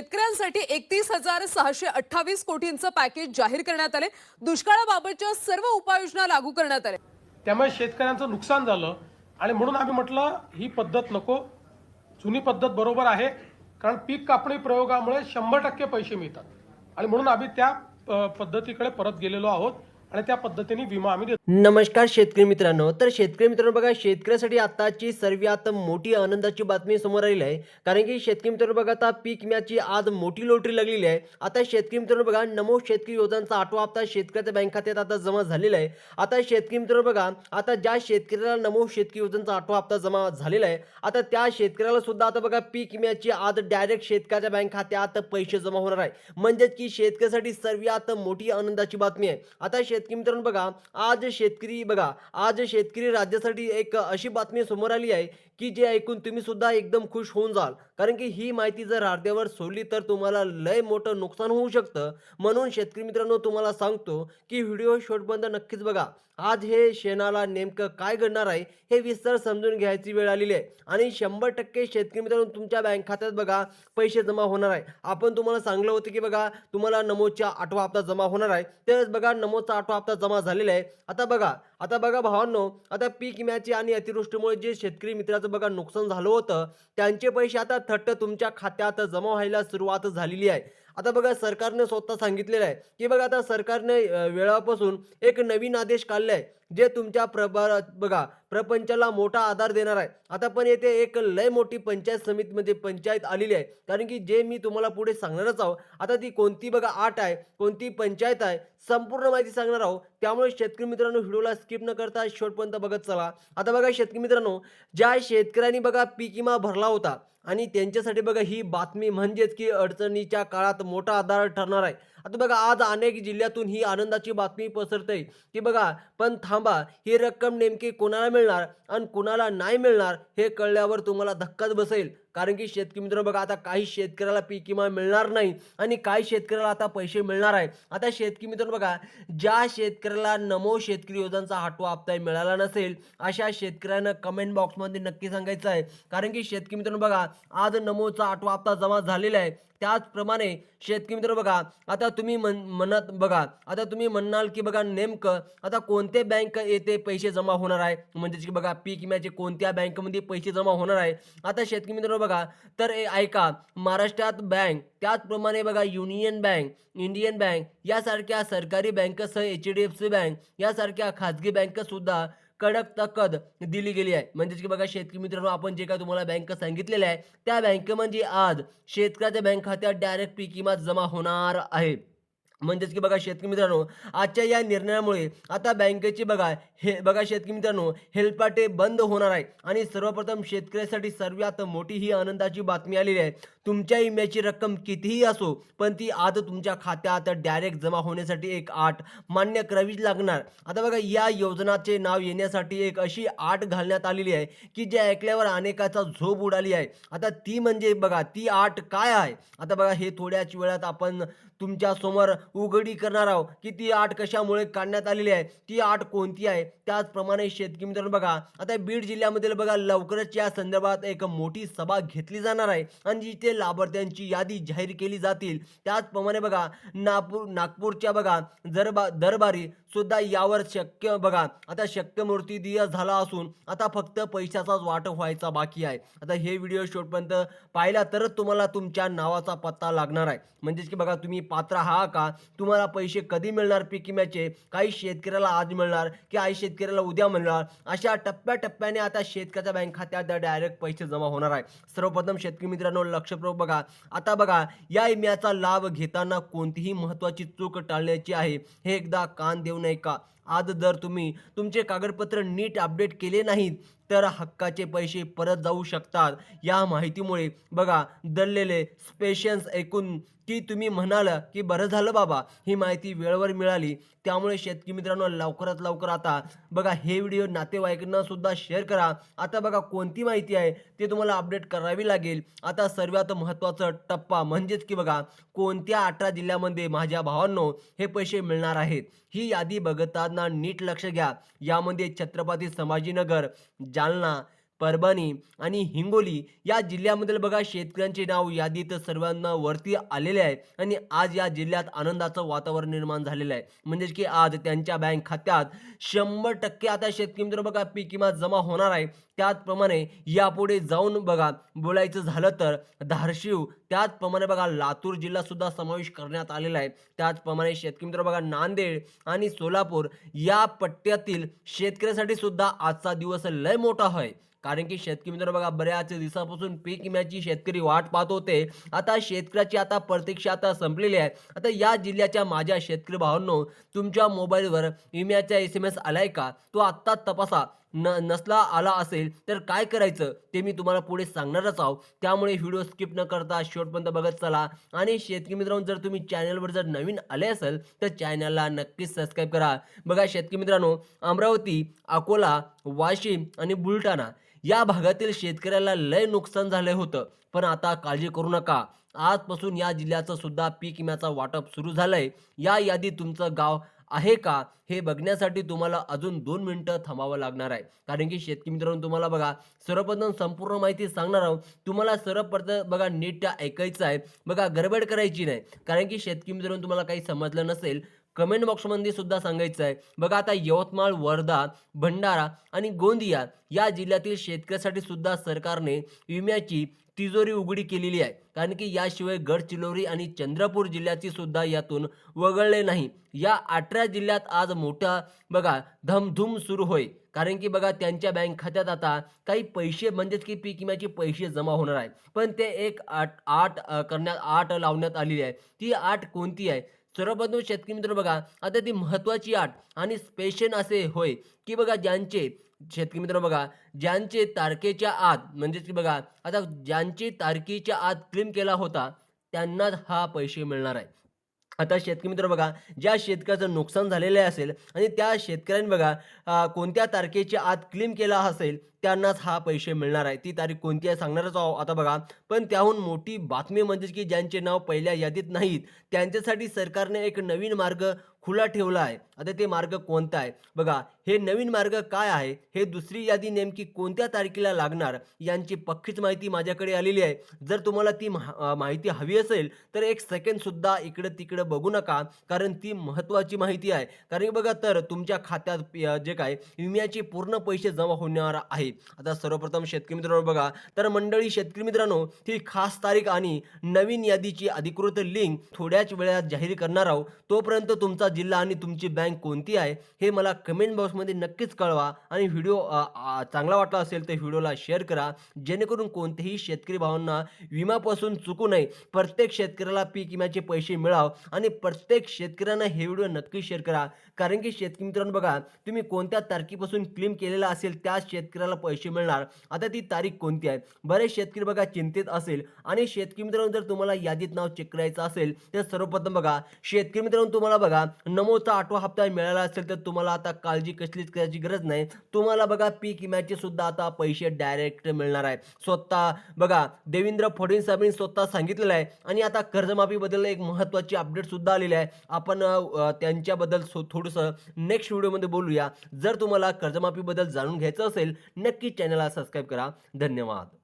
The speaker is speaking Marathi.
शेतकऱ्यांसाठी 31,628 कोटींचं पॅकेज जाहीर करण्यात आले। दुष्काळाबाबतच्या सर्व उपाययोजना लागू करण्यात आल्या। त्यामुळे शेतकऱ्यांचं नुकसान झालं आणि म्हणून आम्ही म्हटलं ही पद्धत नको, जुनी पद्धत बरोबर आहे, कारण पीक कापणी प्रयोगामुळे 100% पैसे मिळतात आणि म्हणून आम्ही त्या पद्धतीकडे परत गेलेलो आहोत आणि त्या पद्धतीने विमा आम्ही देतो। नमस्कार शेतकरी मित्रांनो, तर शेतकरी मित्रांनो बघा, शेतकऱ्यासाठी आताची सर्वात मोठी आनंदाची बातमी समोर आलेली आहे। कारण की शेतकरी मित्रांनो बघा, आता पीक विम्याची आज मोठी लॉटरी लागलेली आहे। आता शेतकरी मित्रांनो बघा, नमो शेतकरी योजनांचा 8वा हप्ता शेतकऱ्याच्या बँक खात्यात आता जमा झालेला आहे। आता शेतकरी मित्रांनो बघा, आता ज्या शेतकऱ्याला नमो शेतकरी योजनांचा 8वा हप्ता जमा झालेला आहे, आता त्या शेतकऱ्याला सुद्धा आता बघा पीक विम्याची आज डायरेक्ट शेतकऱ्याच्या बँक खात्यात पैसे जमा होणार आहे। म्हणजेच की शेतकऱ्यासाठी सर्वात मोठी आनंदाची बातमी आहे। आता शेतकरी मित्रांनो बघा, आज शेतकरी राज्यासाठी एक अशी बातमी समोर आली आहे की जे ऐकून तुम्ही सुद्धा एकदम खुश होऊन जाल। कारण की ही माहिती जर अर्ध्यावर सोडली तर तुम्हाला लय मोठं नुकसान होऊ शकतं। म्हणून शेतकरी मित्रांनो तुम्हाला सांगतो की व्हिडिओ शेवटपर्यंत नक्कीच बघा। आज हे शेणाला नेमकं काय घडणार आहे हे विस्तार समजून घ्यायची वेळ आलेली आहे आणि 100% शेतकरी मित्रांनो तुमच्या बँक खात्यात बघा पैसे जमा होणार आहे। आपण तुम्हाला सांगलं होतं की बघा तुम्हाला नमोचा 8वा हप्ता जमा होणार आहे, तेच बघा नमोचा 8वा हप्ता जमा झालेला आहे। आता बघा भावांनो, आता पीक विम्याची आणि अतिवृष्टीमुळे जे शेतकरी मित्राचं बघा नुकसान झालं होतं त्यांचे पैसे आता थट्ट तुमच्या खात्यात जमा व्हायला सुरुवात झालेली आहे। आता बघा सरकारने स्वतः सांगितलेलं आहे की बघा आता सरकारने वेळापासून एक नवीन आदेश काढले आहे जे तुमच्या प्रपंचाला मोठा आधार देणार आहे। आता पण येथे एक लय मोठी पंचायत समिती म्हणजे पंचायत आलेली आहे, कारण की जे मी तुम्हाला पुढे सांगणारच आहोत। आता ती कोणती बघा आट आहे, कोणती पंचायत आहे, संपूर्ण माहिती सांगणार आहोत। त्यामुळे शेतकरी मित्रांनो व्हिडिओला स्किप न करता शेवटपर्यंत बघत चला। आता बघा शेतकरी मित्रांनो, ज्या शेतकऱ्यांनी बघा पीक विमा भरला होता आणि त्यांच्यासाठी बघा ही बातमी म्हणजेच की अडचणीच्या काळात मोठा आधार ठरणार आहे। आता बघा आज अनेक जिल्ह्यातून ही आनंदाची बातमी पसरते की बघा, पण थांबा, ही रक्कम नेमकी कोणाला मिळणार आणि कोणाला नाही मिळणार हे कळल्यावर तुम्हाला धक्काच बसेल। कारण की शेतकरी मित्रांनो बघा, आता काही शेतकऱ्याला पीक विमा मिळणार नाही आणि काही शेतकऱ्याला आता पैसे मिळणार आहे। आता शेतकरी मित्रांनो बघा, ज्या शेतकऱ्याला नमो शेतकरी योजनांचा 8वा हप्ता मिळाला नसेल अशा शेतकऱ्यांना कमेंट बॉक्समध्ये नक्की सांगायचं आहे। कारण की शेतकरी मित्रांनो बघा, आज नमोचा 8वा हप्ता जमा झालेला आहे। त्याचप्रमाणे शेतकरी मित्र बघा, आता तुम्ही आता तुम्ही म्हणाल की बघा नेमकं आता कोणते बँक येथे पैसे जमा होणार आहे, म्हणजेच की बघा पीक विम्याचे कोणत्या बँकेमध्ये पैसे जमा होणार आहे। आता शेतकरी मित्रांनो बघा, तर ऐका, महाराष्ट्रात बँक, त्याचप्रमाणे बघा युनियन बँक, इंडियन बँक यासारख्या सरकारी बँकासह HDFC बँक यासारख्या खाजगी बँका सुद्धा कडक ताकद दिली गेली आहे। म्हणजेच की बघा शेतकरी मित्रांनो, आपण जे काय तुम्हाला बँक सांगितलेल्या आहे त्या बँकेमध्ये आज शेतकऱ्याच्या बँक खात्यात डायरेक्ट पीक विमा जमा होणार आहे। म्हणजेच की बघा शेतकरी मित्रांनो, आजच्या या निर्णयामुळे आता बँकेची बघा शेतकरी मित्रांनो हेलपाटे बंद होणार आहे आणि सर्वप्रथम शेतकऱ्यासाठी सर्वात मोठी ही आनंदाची बातमी आलेली आहे। तुमच्या विम्याची रक्कम कितीही असो, पण ती आज तुमच्या खात्यात डायरेक्ट जमा होण्यासाठी एक आट मान्य करावीच लागणार। आता बघा, या योजनाचे नाव येण्यासाठी एक अशी आट घालण्यात आलेली आहे की जे ऐकल्यावर अनेकाचा झोप उडाली आहे। आता ती म्हणजे बघा, ती आट काय आहे, आता बघा हे थोड्याच वेळात आपण तुमच्या समोर उघडी करणार आहोत की ती आट कशामुळे काढण्यात आलेली आहे, ती आट कोणती आहे। त्याचप्रमाणे शेतकरी मित्रांनो बघा, आता बीड जिल्ह्यामध्ये बघा लवकरच या संदर्भात एक मोठी सभा घेतली जाणार आहे आणि जिथे लाभार्थ्यांची यादी जाहीर केली जातील। त्याचप्रमाणे बघा नागपूरच्या बघा दरबारी सुद्धा यावर आता शक्यमूर्ती झाला असून आता फक्त पैशाचाच वाटप व्हायचा बाकी आहे। आता हे व्हिडिओ शेवटपर्यंत पाहिला तरच तुम्हाला तुमच्या नावाचा पत्ता लागणार आहे। म्हणजेच की बघा तुम्ही पात्र आहात का, तुम्हाला पैसे कधी मिळणार पीक विम्याचे, काही शेतकऱ्याला आज मिळणार की काही शेतकऱ्याला उद्या मिळणार, अशा टप्प्याटप्प्याने आता शेतकऱ्याच्या बँक खात्यात डायरेक्ट पैसे जमा होणार आहे। सर्वप्रथम शेतकरी मित्रांनो लक्षपूर्वक बघा, आता बघा या विम्याचा लाभ घेताना कोणतीही महत्त्वाची चूक टाळण्याची आहे हे एकदा कान देऊ नये का। आज जर तुम्ही तुमचे कागदपत्र नीट अपडेट केले नाहीत तर हक्काचे पैसे परत जाऊ शकतात। या माहितीमुळे बघा दडलेले पेशन्स ऐकून की तुम्ही म्हणाल की बरं झालं बाबा ही माहिती वेळेवर मिळाली। त्यामुळे शेतकरी मित्रांनो लवकरात लवकर आता बघा हे व्हिडिओ नातेवाईकांना सुद्धा शेअर करा। आता बघा कोणती माहिती आहे ते तुम्हाला अपडेट करावी लागेल। आता सर्वात महत्त्वाचा टप्पा म्हणजेच की बघा कोणत्या 18 जिल्ह्यामध्ये माझ्या भावांनो हे पैसे मिळणार आहेत, ही यादी बघताना नीट लक्ष घ्या। यामध्ये छत्रपती संभाजीनगर, जालना, परभणी आणि हिंगोली या जिल्ह्यामधील बघा शेतकऱ्यांचे नाव यादीत सर्वांना वरती आलेले आहे आणि आज या जिल्ह्यात आनंदाचं वातावरण निर्माण झालेलं आहे. म्हणजेच की आज त्यांच्या बँक खात्यात 100% आता शेतकरी मित्र बघा पीक विमा जमा होणार आहे. त्याचप्रमाणे यापुढे जाऊन बघा बोलायचं झालं तर धारशिव त्याचप्रमाणे बघा लातूर जिल्हा सुद्धा समावेश करण्यात आलेला आहे. त्याचप्रमाणे शेतकरी मित्र बघा नांदेड आणि सोलापूर या पट्ट्यातील शेतकऱ्यासाठी सुद्धा आजचा दिवस लय मोठा आहे. कारण की शेतकरी मित्र बघा बऱ्याच दिवसापासून पीक विम्याची शेतकरी वाट पाहत होते. आता शेतकऱ्याची आता प्रतीक्षा आता संपलेली आहे. आता या जिल्ह्याच्या माझ्या शेतकरी भावांनो, तुमच्या मोबाईलवर विम्याचा SMS आलाय का? तो आत्ता तपासा. नसला आला असेल तर काय करायचं ते मी तुम्हाला पुढे सांगणारच आहोत. त्यामुळे व्हिडिओ स्किप न करता शेवटपर्यंत बघत चला. आणि शेतकरी मित्रांनो, जर तुम्ही चॅनलवर जर नवीन आले असेल तर चॅनलला नक्कीच सबस्क्राईब करा. बघा शेतकरी मित्रांनो, अमरावती, अकोला, वाशिम आणि बुलढाणा या भागातील शेतकऱ्याला लय नुकसान झालं होतं. पण आता काळजी करू नका. आजपासून या जिल्ह्याचं सुद्धा पीक विम्याचं वाटप सुरू झालंय. या यादीत तुमचं गाव आहे का हे बघण्यासाठी तुम्हाला अजून 2 मिनिटं थांबावं लागणार आहे. कारण की शेतकरी मित्रांनो, तुम्हाला बघा सर्वप्रथम संपूर्ण माहिती सांगणार आहोत. तुम्हाला सर्वप्रथम बघा नीट ऐकायचं आहे. बघा गडबड करायची नाही. कारण की शेतकरी मित्रांनो, तुम्हाला काही समजलं नसेल कमेंट बॉक्समध्ये सुद्धा सांगायचं आहे. बघा आता यवतमाळ, वर्धा, भंडारा आणि गोंदिया या जिल्ह्यातील शेतकऱ्यासाठी सुद्धा सरकारने विम्याची तिजोरी उघडी केलेली आहे. कारण की याशिवाय गडचिरोली आणि चंद्रपूर जिल्ह्याची सुद्धा यातून वगळले नाही. या 18 जिल्ह्यात आज मोठा बघा धमधूम सुरू होय. कारण की बघा त्यांच्या बँक खात्यात आता काही पैसे म्हणजेच की पीक विम्याचे पैसे जमा होणार आहेत. पण ते एक आट लावण्यात आलेली आहे. ती आट कोणती आहे? सर्वप्रथम शेतकरी मित्र बघा, आता ती महत्त्वाची आट आणि स्पेशल असे होय की बघा ज्यांचे शेतकरी मित्र बघा ज्यांचे तारखेच्या आत म्हणजेच की बघा आता ज्यांची तारखेच्या आत क्लेम केला होता त्यांनाच हा पैसे मिळणार आहे. आता शेतकरी मित्र बघा, ज्या शेतकऱ्याचं नुकसान झालेलं असेल आणि त्या शेतकऱ्यांनी बघा कोणत्या तारखेच्या आत क्लेम केला असेल त्यांनाच हा पैसे मिळणार आहे. ती तारीख कोणती आहे सांगणारच आहोत आता बघा. पण त्याहून मोठी बातमी म्हणजे की ज्यांचे नाव पहिल्या यादीत नाहीत त्यांच्यासाठी सरकारने एक नवीन मार्ग खुला ठेवला आहे. आता ते मार्ग कोणता आहे बघा. हे नवीन मार्ग काय आहे, हे दुसरी यादी नेमकी कोणत्या तारखेला लागणार यांची पक्कीच माहिती माझ्याकडे आलेली आहे. जर तुम्हाला ती माहिती हवी असेल तर एक सेकंड सुद्धा इकडे तिकडे बघू नका, कारण ती महत्त्वाची माहिती आहे. कारण की बघा तर तुमच्या खात्यात जे काय विम्याचे पूर्ण पैसे जमा होणार आहे. आता सर्वप्रथम शेतकरी मित्रांनो बघा, तर मंडळी शेतकरी मित्रांनो, ही खास तारीख आणि नवीन यादीची अधिकृत लिंक थोड्याच वेळात जाहीर करणार आहोत. तोपर्यंत तुमचा जिल्हा आणि तुमची बँक कोणती आहे हे मला कमेंट बॉक्समध्ये नक्कीच कळवा. आणि व्हिडिओ चांगला वाटला असेल तर व्हिडिओला शेअर करा, जेणेकरून कोणत्याही शेतकरी भावांना विम्यापासून चुकू नये. प्रत्येक शेतकऱ्याला पीक विम्याचे पैसे मिळाव आणि प्रत्येक शेतकऱ्यांना हे व्हिडिओ नक्की शेअर करा. कारण की शेतकरी मित्रांनो बघा, तुम्ही कोणत्या तारखेपासून क्लेम केलेला असेल त्याच शेतकऱ्याला पैसे मिळणार. आता ती तारीख कोणती आहे? बरेच शेतकरी बघा चिंतित असेल. आणि शेतकरी मित्रांनो, जर तुम्हाला यादीत नाव चेक करायचं असेल तर सर्वप्रथम बघा शेतकरी मित्रांनो, तुम्हाला बघा नमोचा 8वा हप्ता मिळाला असेल तर तुम्हाला आता काळजी कसलीच करायची गरज नाही. तुम्हाला बघा पीक विम्याचे सुद्धा आता पैसे डायरेक्ट मिळणार आहेत. स्वतः बघा देवेंद्र फडणवीस साहेबांनी स्वतः सांगितलेलं आहे. आणि आता कर्जमाफीबद्दल एक महत्त्वाची अपडेट सुद्धा आलेली आहे. आपण त्यांच्याबद्दल थोडंसं नेक्स्ट व्हिडिओमध्ये बोलूया. जर तुम्हाला कर्जमाफीबद्दल जाणून घ्यायचं असेल नक्की चॅनलला सबस्क्राईब करा. धन्यवाद.